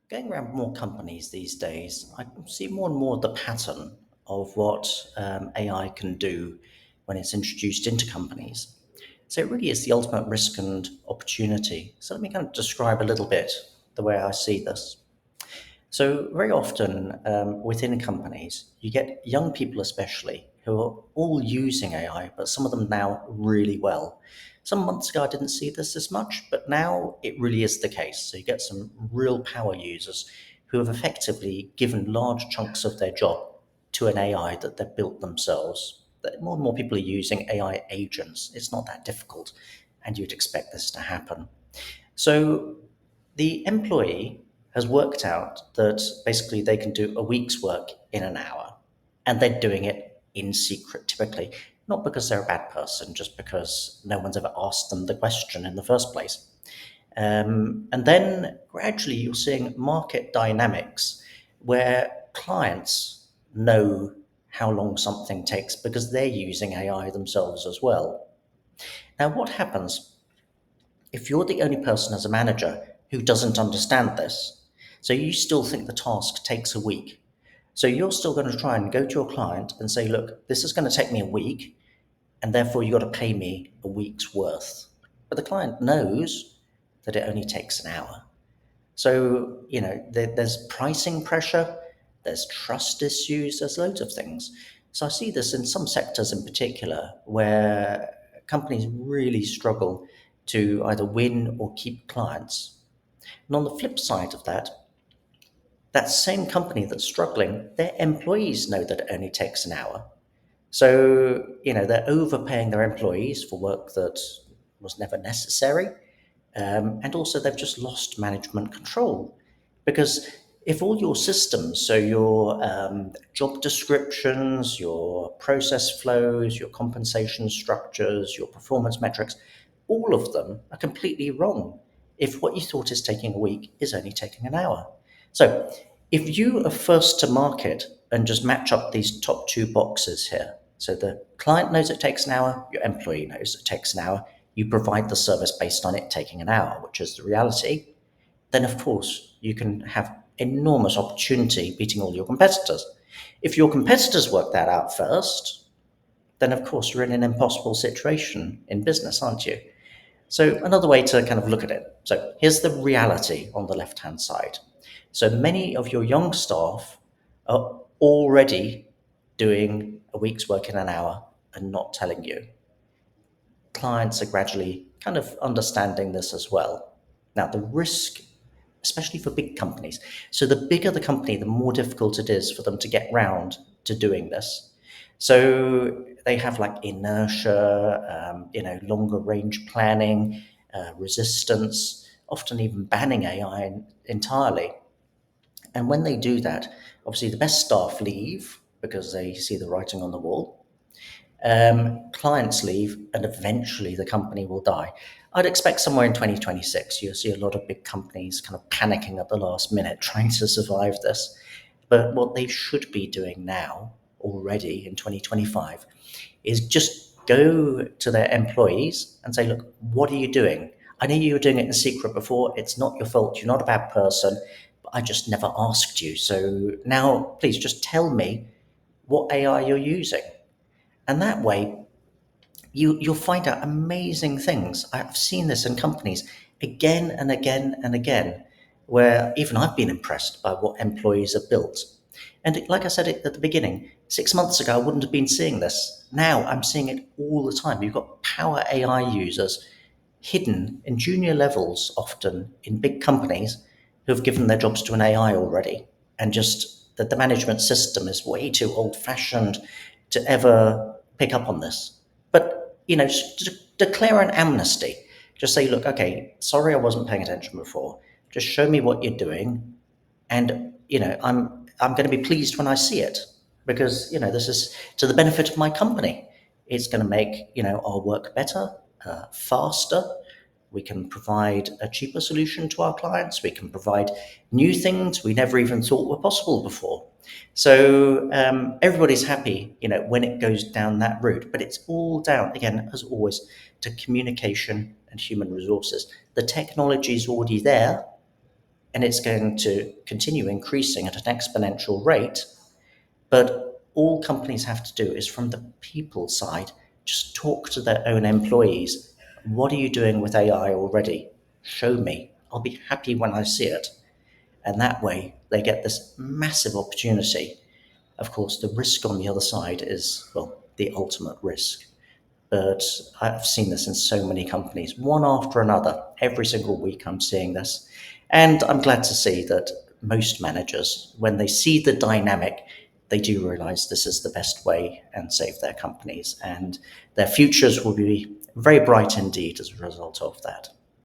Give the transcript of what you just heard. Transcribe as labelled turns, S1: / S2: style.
S1: Going around more companies these days, I see more and more the pattern of what AI can do when it's introduced into companies. So it really is the ultimate risk and opportunity. So let me kind of describe a little bit the way I see this. So, very often within companies, you get young people, especially, who are all using AI, but some of them now really well. Some months ago, I didn't see this much, but now it really is the case. So, you get some real power users who have effectively given large chunks of their job to an AI that they've built themselves. That more and more people are using AI agents. It's not that difficult, and you'd expect this to happen. So, the employee has worked out that basically they can do a week's work in an hour, and they're doing it in secret typically, not because they're a bad person, just because no one's ever asked them the question in the first place. And then gradually you're seeing market dynamics where clients know how long something takes because they're using AI themselves as well. Now, what happens if you're the only person as a manager who doesn't understand this? So you still think the task takes a week. So you're still going to try and go to your client and say, look, this is going to take me a week, and therefore you've got to pay me a week's worth. But the client knows that it only takes an hour. So, there's pricing pressure, there's trust issues, there's loads of things. So I see this in some sectors in particular where companies really struggle to either win or keep clients. And on the flip side of that, that same company that's struggling, their employees know that it only takes an hour. So, they're overpaying their employees for work that was never necessary. And also, they've just lost management control. Because if all your systems, so your job descriptions, your process flows, your compensation structures, your performance metrics, all of them are completely wrong if what you thought is taking a week is only taking an hour. So, if you are first to market and just match up these top two boxes here, so the client knows it takes an hour, your employee knows it takes an hour, you provide the service based on it taking an hour, which is the reality, then of course you can have enormous opportunity beating all your competitors. If your competitors work that out first, then of course you're in an impossible situation in business, aren't you? So, another way to kind of look at it. So, here's the reality on the left hand side. So, many of your young staff are already doing a week's work in an hour and not telling you. Clients are gradually kind of understanding this as well. Now, the risk, especially for big companies, so the bigger the company, the more difficult it is for them to get round to doing this. So they have like inertia, longer range planning, resistance, often even banning AI entirely. And when they do that, obviously the best staff leave because they see the writing on the wall. Clients leave, and eventually the company will die. I'd expect somewhere in 2026, you'll see a lot of big companies kind of panicking at the last minute, trying to survive this. But what they should be doing now, already in 2025, is just go to their employees and say, look, what are you doing? I know you were doing it in secret before. It's not your fault. You're not a bad person, but I just never asked you. So now, please just tell me what AI you're using. And that way, you'll find out amazing things. I've seen this in companies again and again and again, where even I've been impressed by what employees have built. And like I said at the beginning, 6 months ago I wouldn't have been seeing this. Now I'm seeing it all the time. You've got power AI users hidden in junior levels, often in big companies, who have given their jobs to an AI already, and just that the management system is way too old-fashioned to ever pick up on this. But declare an amnesty. Just say, look, okay, sorry, I wasn't paying attention before. Just show me what you're doing, and I'm going to be pleased when I see it, because this is to the benefit of my company. It's going to make our work better, faster. We can provide a cheaper solution to our clients. We can provide new things we never even thought were possible before. So everybody's happy, when it goes down that route. But it's all down, again, as always, to communication and human resources. The technology is already there. and it's going to continue increasing at an exponential rate. But all companies have to do is, from the people side, just talk to their own employees. What are you doing with AI already? Show me. I'll be happy when I see it. And that way, they get this massive opportunity. Of course, the risk on the other side is, well, the ultimate risk. But I've seen this in so many companies, one after another. Every single week, I'm seeing this. And I'm glad to see that most managers, when they see the dynamic, they do realize this is the best way and save their companies. And their futures will be very bright indeed as a result of that.